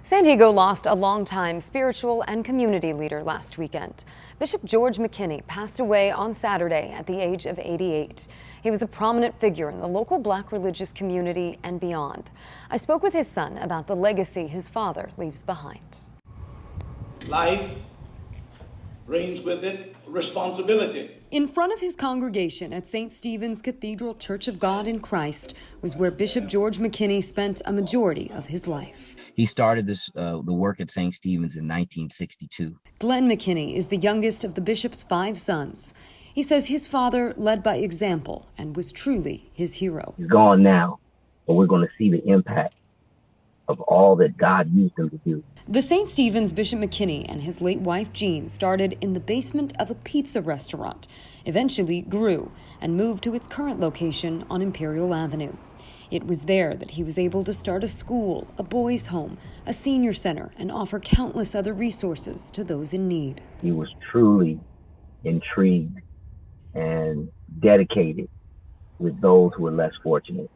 San Diego lost a longtime spiritual and community leader last weekend. Bishop George McKinney passed away on Saturday at the age of 88. He was a prominent figure in the local Black religious community and beyond. I spoke with his son about the legacy his father leaves behind. Life brings with it responsibility. In front of his congregation at St. Stephen's Cathedral Church of God in Christ was where Bishop George McKinney spent a majority of his life. He started the work at St. Stephen's in 1962. Glenn McKinney is the youngest of the bishop's 5 sons. He says his father led by example and was truly his hero. He's gone now, but we're going to see the impact of all that God used him to do. The St. Stephen's Bishop McKinney and his late wife Jean started in the basement of a pizza restaurant, eventually grew and moved to its current location on Imperial Avenue. It was there that he was able to start a school, a boys' home, a senior center, and offer countless other resources to those in need. He was truly intrigued and dedicated with those who were less fortunate.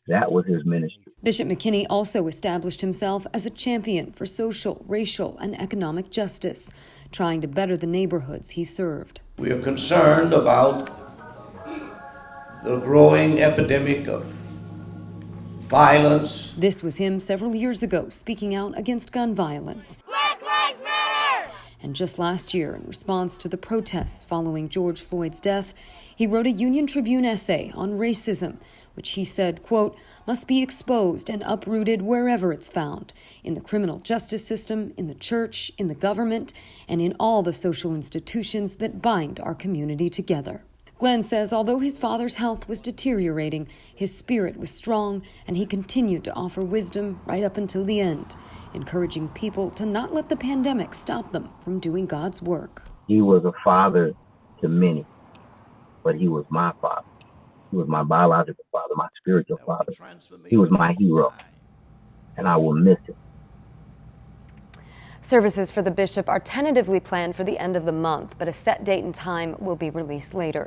That was his ministry. Bishop McKinney also established himself as a champion for social, racial, and economic justice, trying to better the neighborhoods he served. We are concerned about the growing epidemic of violence. This was him several years ago, speaking out against gun violence. Black Lives Matter! And just last year, in response to the protests following George Floyd's death, he wrote a Union Tribune essay on racism, which he said, quote, must be exposed and uprooted wherever it's found, in the criminal justice system, in the church, in the government, and in all the social institutions that bind our community together. Glenn says although his father's health was deteriorating, his spirit was strong, and he continued to offer wisdom right up until the end, encouraging people to not let the pandemic stop them from doing God's work. He was a father to many, but he was my father. He was my biological father, my spiritual father. He was my hero, and I will miss him. Services for the bishop are tentatively planned for the end of the month, but a set date and time will be released later.